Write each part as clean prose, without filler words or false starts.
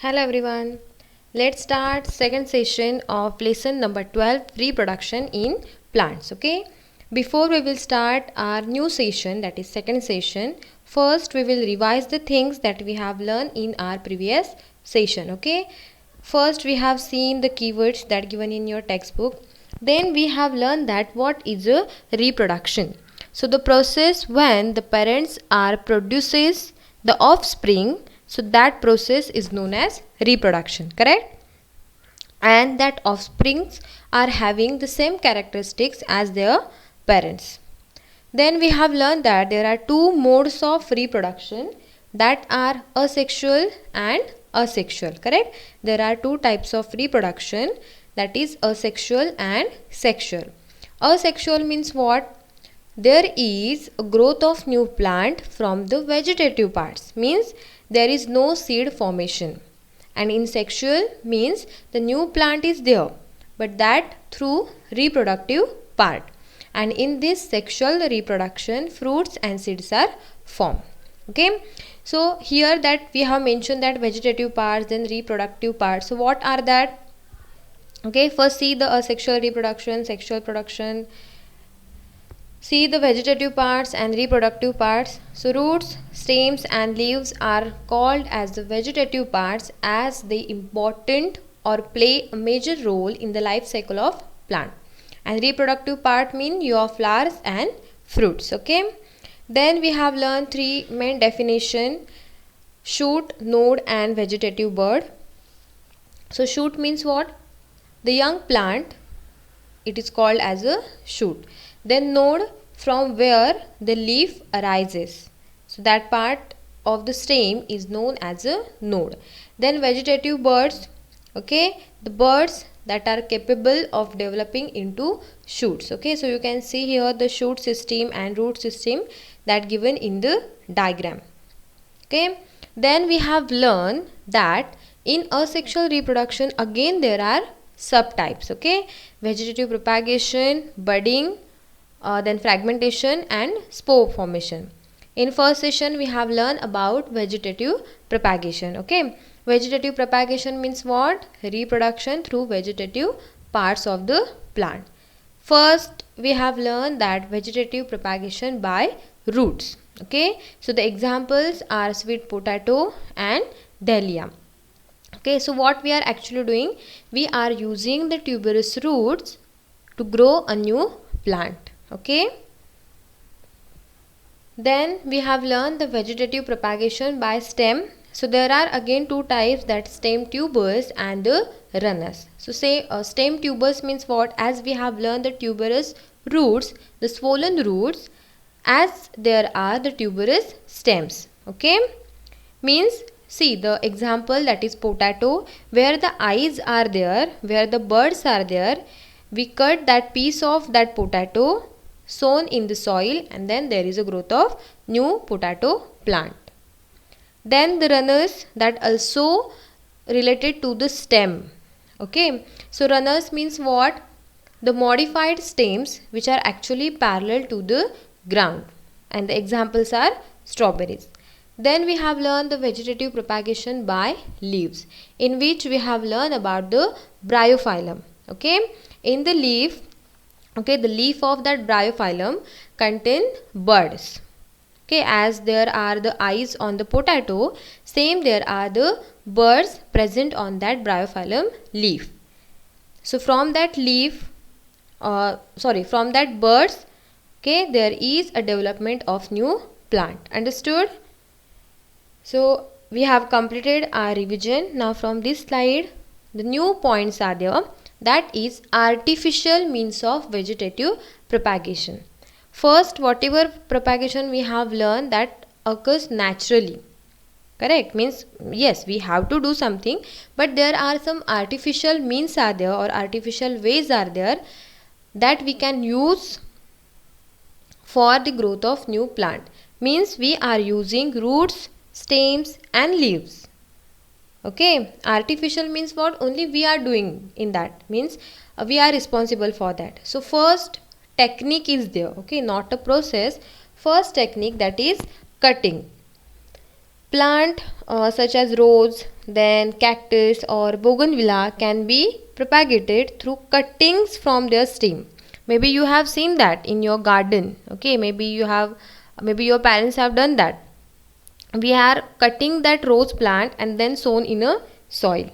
Hello everyone. Let's start second session of lesson number 12, reproduction in plants. Okay. Before we will start our new session, that is second session, first we will revise the things that we have learned in our previous session. Okay. First we have seen the keywords that given in your textbook. Then we have learned that what is a reproduction. So the process when the parents are produces the offspring, so that process is known as reproduction, correct? And that offsprings are having the same characteristics as their parents. Then we have learned that there are two modes of reproduction, that are asexual and asexual, correct? There are two types of reproduction, that is asexual and sexual. Asexual means what? There is a growth of new plant from the vegetative parts, means there is no seed formation. And in sexual means the new plant is there, but that through reproductive part. And in this sexual reproduction, fruits and seeds are formed. Okay. So here that we have mentioned that vegetative parts, then reproductive parts. So what are that? Okay, first see the asexual reproduction, sexual production. See the vegetative parts and reproductive parts. So roots, stems and leaves are called as the vegetative parts as they important or play a major role in the life cycle of plant. And reproductive part mean your flowers and fruits. Okay. Then we have learned three main definition: shoot, node and vegetative bud. So shoot means what? The young plant, it is called as a shoot. Then node, from where the leaf arises, so that part of the stem is known as a node. Then vegetative buds, okay, the buds that are capable of developing into shoots. Okay, so you can see here the shoot system and root system that given in the diagram. Okay, then we have learned that in asexual reproduction again there are subtypes. Okay, vegetative propagation, budding, then fragmentation and spore formation. In first session we have learned about vegetative propagation. Okay, vegetative propagation means what? Reproduction through vegetative parts of the plant. First we have learned that vegetative propagation by roots. Okay, so the examples are sweet potato and dahlia. Okay, so what we are actually doing, we are using the tuberous roots to grow a new plant. Okay, then we have learned the vegetative propagation by stem. So there are again two types, that stem tubers and the runners. So say stem tubers means what? As we have learned the tuberous roots, the swollen roots, as there are the tuberous stems. Okay, means see the example, that is potato, where the eyes are there, where the buds are there, we cut that piece of that potato, sown in the soil, and then there is a growth of new potato plant. Then the runners, that also related to the stem. Okay, so runners means what? The modified stems which are actually parallel to the ground, and the examples are strawberries. Then we have learned the vegetative propagation by leaves, in which we have learned about the bryophyllum. Okay, in the leaf, okay, the leaf of that bryophyllum contain buds. Okay, as there are the eyes on the potato, same there are the buds present on that bryophyllum leaf. So from that leaf, from that buds, okay, there is a development of new plant. Understood? So we have completed our revision. Now from this slide, the new points are there, that is artificial means of vegetative propagation. First, whatever propagation we have learned, that occurs naturally. Correct, means yes, we have to do something, but there are some artificial means are there, or artificial ways are there, that we can use for the growth of new plant. Means we are using roots, stems and leaves. Okay, artificial means what? Only we are doing in that, means we are responsible for that. So first technique is there. Okay, not a process. First technique, that is cutting. Plant such as rose, then cactus or bougainvillea can be propagated through cuttings from their stem. Maybe you have seen that in your garden. Okay, maybe your parents have done that. We are cutting that rose plant and then sown in a soil.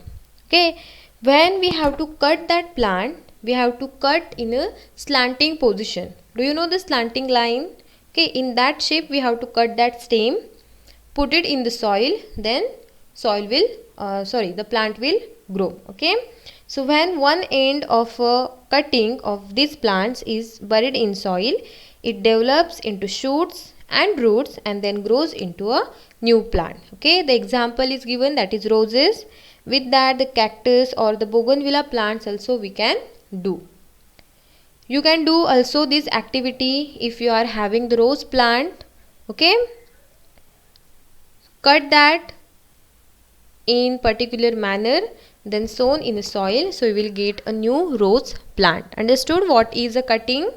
Okay, when we have to cut that plant, we have to cut in a slanting position. Do you know the slanting line? Okay, in that shape we have to cut that stem, put it in the soil, then the plant will grow. Okay, so when one end of a cutting of these plants is buried in soil, it develops into shoots and roots and then grows into a new plant. Okay, the example is given, that is roses. With that, the cactus or the bougainvillea plants also we can do. You can do also this activity if you are having the rose plant. Okay, cut that in particular manner, then sown in the soil, so you will get a new rose plant. Understood what is a cutting?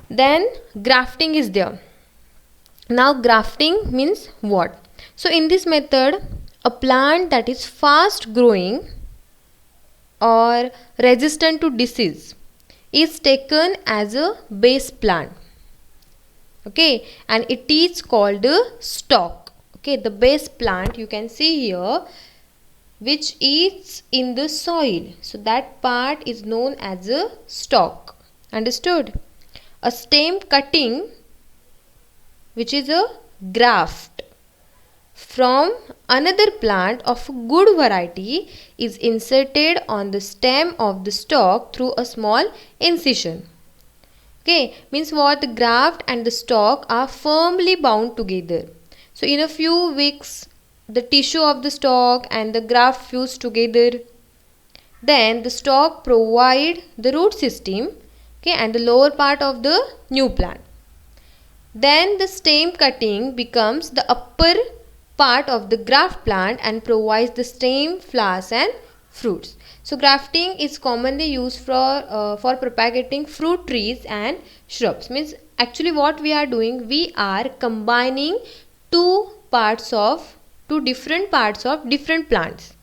Then grafting is there. Now grafting means what? So in this method, a plant that is fast growing or resistant to disease is taken as a base plant. Okay, and it is called a stalk. Okay, the base plant you can see here, which is in the soil, so that part is known as a stalk. Understood? A stem cutting, which is a graft from another plant of good variety, is inserted on the stem of the stalk through a small incision. Okay, means what? The graft and the stalk are firmly bound together. So in a few weeks, the tissue of the stalk and the graft fuse together. Then the stalk provide the root system, okay, and the lower part of the new plant. Then the stem cutting becomes the upper part of the graft plant and provides the stem, flowers and fruits. So grafting is commonly used for propagating fruit trees and shrubs. Means actually what we are doing, we are combining two different parts of different plants.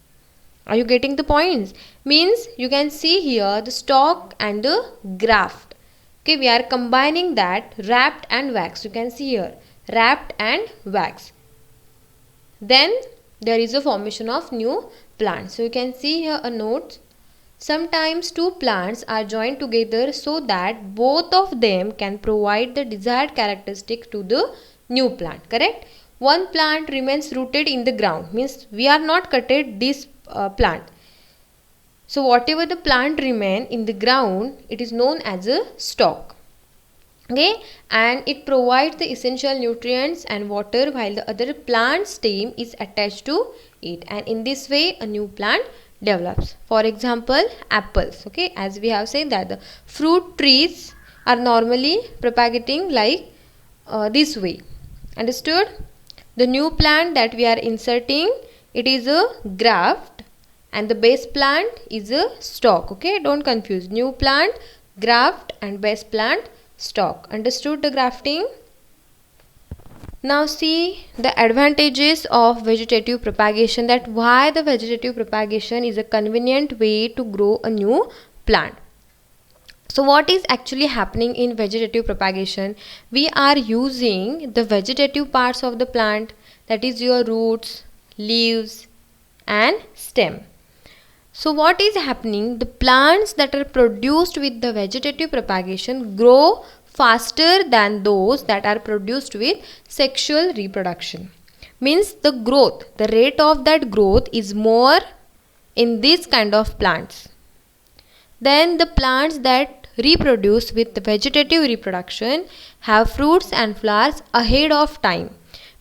Are you getting the points? Means you can see here the stalk and the graft. Okay, we are combining that, wrapped and wax. You can see here, wrapped and wax. Then there is a formation of new plants. So you can see here a note. Sometimes two plants are joined together so that both of them can provide the desired characteristic to the new plant. Correct? One plant remains rooted in the ground. Means we are not cutted this plant. So whatever the plant remain in the ground, it is known as a stalk. Okay, and it provides the essential nutrients and water while the other plant stem is attached to it, and in this way a new plant develops. For example, apples. Okay, as we have said that the fruit trees are normally propagating like this way. Understood? The new plant that we are inserting, it is a graft and the base plant is a stalk. Okay, don't confuse new plant, graft and base plant, stalk. Understood the grafting? Now see the advantages of vegetative propagation, that why the vegetative propagation is a convenient way to grow a new plant. So what is actually happening in vegetative propagation? We are using the vegetative parts of the plant, that is your roots, leaves and stem. So what is happening? The plants that are produced with the vegetative propagation grow faster than those that are produced with sexual reproduction. Means the rate of that growth is more in this kind of plants. Then the plants that reproduce with the vegetative reproduction have fruits and flowers ahead of time.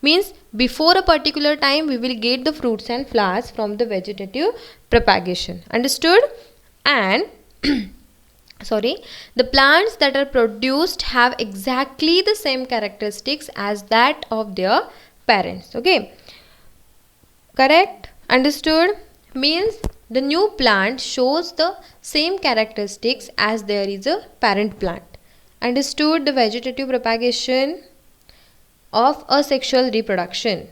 Means before a particular time we will get the fruits and flowers from the vegetative propagation. Understood? And the plants that are produced have exactly the same characteristics as that of their parents. Okay, correct? Understood? Means the new plant shows the same characteristics as there is a parent plant. Understood the vegetative propagation of asexual reproduction?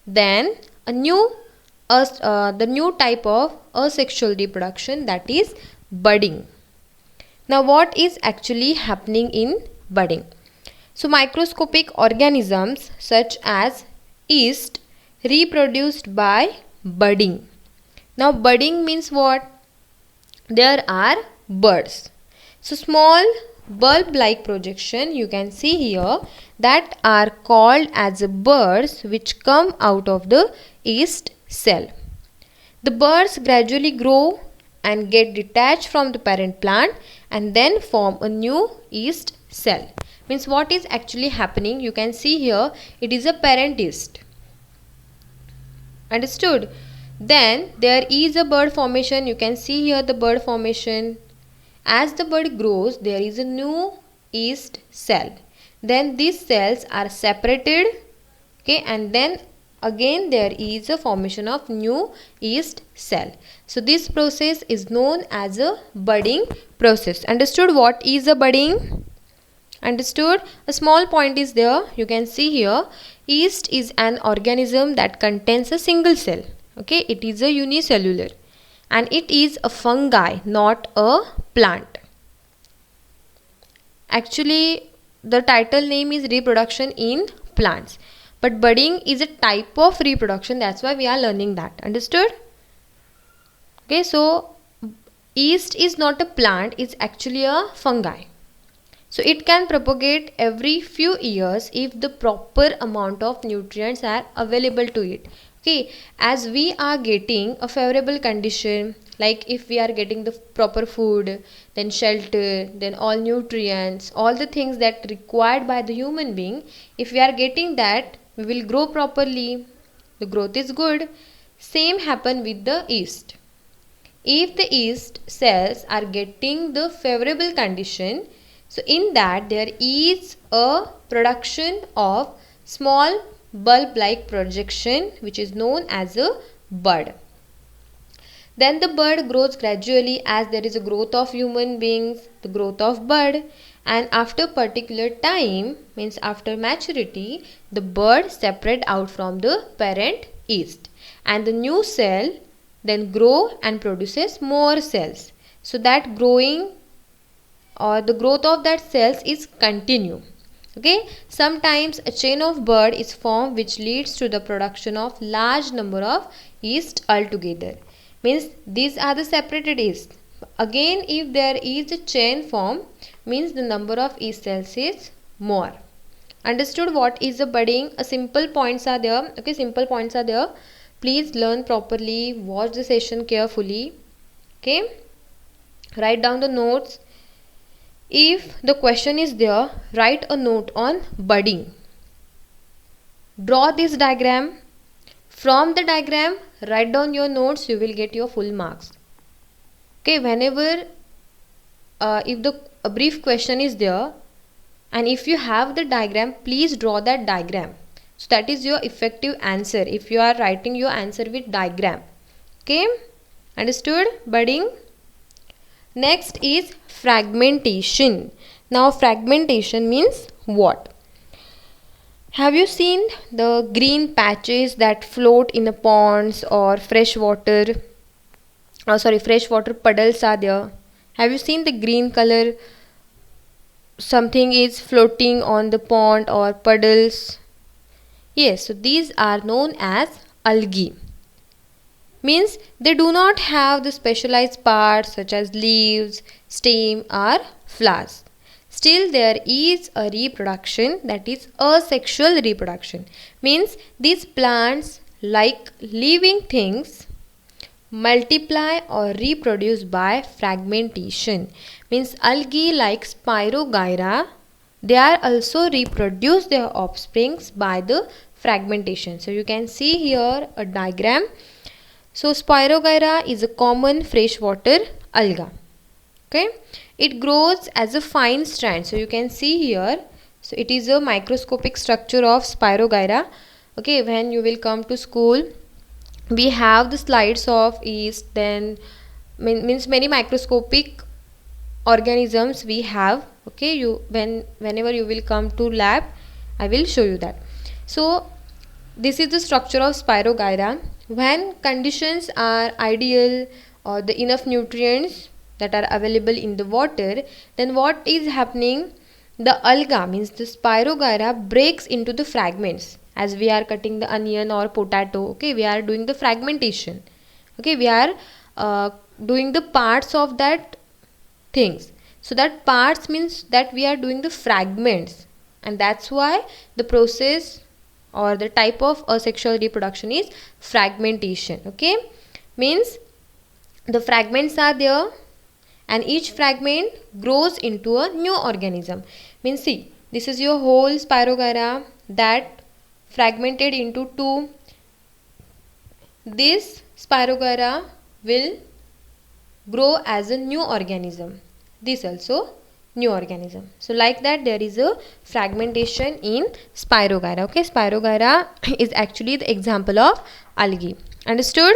then the new type of asexual reproduction, that is budding. Now what is actually happening in budding? So microscopic organisms such as yeast reproduced by budding. Now budding means what? There are buds. So small bulb-like projection you can see here that are called as buds which come out of the yeast cell. The buds gradually grow and get detached from the parent plant and then form a new yeast cell. Means what is actually happening? You can see here it is a parent yeast. Understood? Then there is a bud formation. You can see here the bud formation. As the bud grows, there is a new yeast cell. Then these cells are separated, okay, and then again there is a formation of new yeast cell. So this process is known as a budding process. Understood what is a budding? Understood? A small point is there. You can see here yeast is an organism that contains a single cell. Okay, it is a unicellular and it is a fungi, not a plant. Actually, the title name is reproduction in plants, but budding is a type of reproduction. That's why we are learning that. Understood? Okay, so yeast is not a plant, it's actually a fungi. So it can propagate every few years if the proper amount of nutrients are available to it. Okay, as we are getting a favorable condition, like if we are getting the proper food, then shelter, then all nutrients, all the things that required by the human being, if we are getting that, we will grow properly. The growth is good. Same happen with the yeast. If the yeast cells are getting the favorable condition, so in that there is a production of small bulb-like projection which is known as a bud. Then the bud grows gradually as there is a growth of human beings, the growth of bud, and after particular time, means after maturity, the bud separate out from the parent yeast and the new cell then grow and produces more cells. So that growing or the growth of that cells is continue. Okay, sometimes a chain of bud is formed which leads to the production of large number of yeast altogether. Means these are the separated yeast. Again, if there is a chain form, means the number of yeast cells is more. Understood what is the budding? A simple points are there. Okay, simple points are there. Please learn properly. Watch the session carefully. Okay, write down the notes. If the question is there, write a note on budding. Draw this diagram. From the diagram, write down your notes. You will get your full marks. Okay, whenever if a brief question is there and if you have the diagram, please draw that diagram. So that is your effective answer if you are writing your answer with diagram. Okay, understood? Budding. Next is fragmentation. Now fragmentation means what? Have you seen the green patches that float in the ponds or freshwater puddles are there? Have you seen the green color? Something is floating on the pond or puddles. Yes, so these are known as algae. Means they do not have the specialized parts such as leaves, stem or flowers. Still there is a reproduction, that is asexual reproduction. Means these plants, like living things, multiply or reproduce by fragmentation. Means algae like Spirogyra, they are also reproduce their offsprings by the fragmentation. So you can see here a diagram. So Spirogyra is a common freshwater alga. Okay, it grows as a fine strand. So you can see here. So it is a microscopic structure of Spirogyra. Okay, when you will come to school, we have the slides of yeast. Then means many microscopic organisms we have. Okay, whenever you will come to lab, I will show you that. So this is the structure of Spirogyra. When conditions are ideal or the enough nutrients that are available in the water, then what is happening? The alga, means the Spirogyra, breaks into the fragments. As we are cutting the onion or potato, okay, we are doing the fragmentation. Okay, we are doing the parts of that things. So that parts means that we are doing the fragments, and that's why the process or the type of asexual reproduction is fragmentation. Okay, means the fragments are there and each fragment grows into a new organism. Means see, this is your whole Spirogyra that fragmented into two. This Spirogyra will grow as a new organism. This also new organism. So like that there is a fragmentation in Spirogyra. Okay, Spirogyra is actually the example of algae. Understood?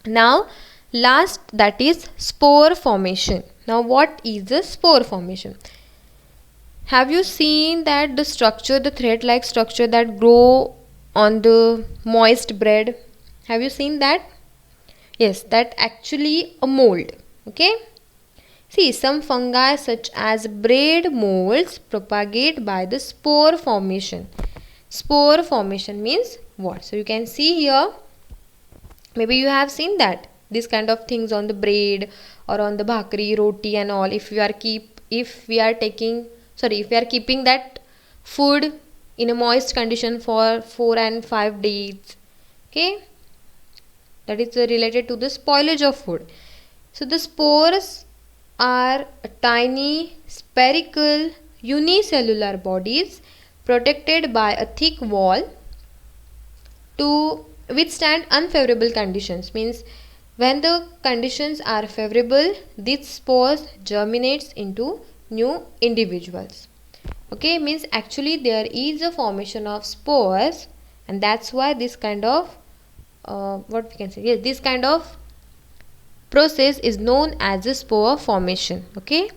Now last, that is spore formation. Now what is the spore formation? Have you seen that the structure, the thread like structure that grow on the moist bread? Have you seen that? Yes, that actually a mold. Okay. See, some fungi such as bread molds propagate by the spore formation. Spore formation means what? So you can see here, maybe you have seen that this kind of things on the bread or on the bhakri, roti and all. If we are keeping that food in a moist condition for 4 and 5 days, okay, that is related to the spoilage of food. So the spores are tiny spherical unicellular bodies protected by a thick wall to withstand unfavorable conditions. Means when the conditions are favorable, these spores germinates into new individuals. Okay, means actually there is a formation of spores, and that's why this kind of this kind of process is known as the spore formation. Okay,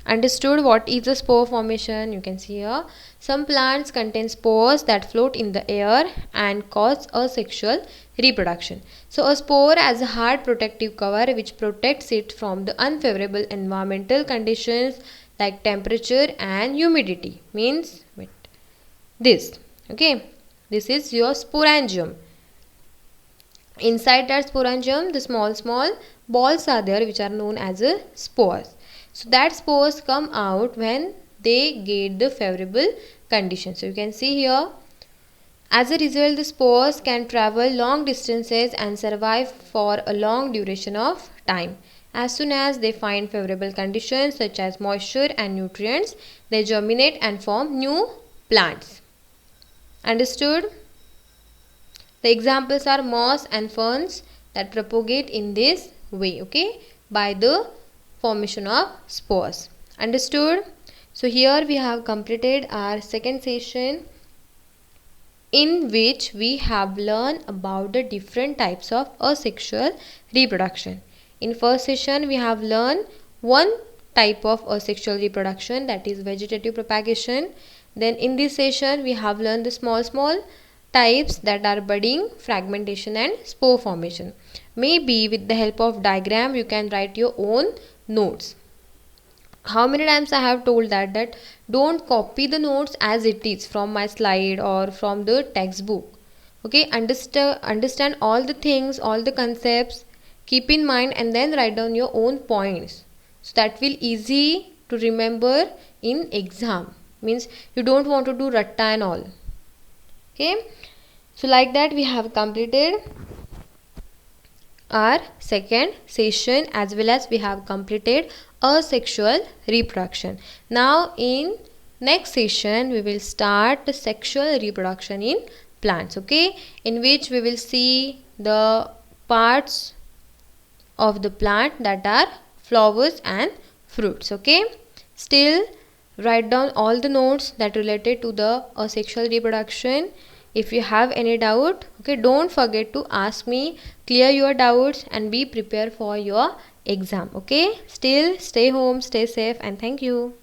understood what is the spore formation? You can see here, some plants contain spores that float in the air and cause asexual reproduction. So a spore has a hard protective cover which protects it from the unfavorable environmental conditions like temperature and humidity. Means this, okay, this is your sporangium. Inside that sporangium, the small balls are there which are known as spores. So that spores come out when they get the favorable conditions. So you can see here, as a result, the spores can travel long distances and survive for a long duration of time. As soon as they find favorable conditions such as moisture and nutrients, they germinate and form new plants. Understood? The examples are moss and ferns that propagate in this way, okay, by the formation of spores. Understood? So here we have completed our second session, in which we have learned about the different types of asexual reproduction. In first session we have learned one type of asexual reproduction, that is vegetative propagation. Then in this session we have learned the small types that are budding, fragmentation and spore formation. Maybe with the help of diagram you can write your own notes. How many times I have told that don't copy the notes as it is from my slide or from the textbook. Okay, understand all the things, all the concepts, keep in mind, and then write down your own points. So that will easy to remember in exam. Means you don't want to do ratta and all. Okay, so like that we have completed our second session, as well as we have completed asexual reproduction. Now in next session we will start the sexual reproduction in plants, okay, in which we will see the parts of the plant that are flowers and fruits. Okay, still write down all the notes that related to the asexual reproduction. If you have any doubt, okay, don't forget to ask me, clear your doubts and be prepared for your exam. Okay, still stay home, stay safe, and thank you.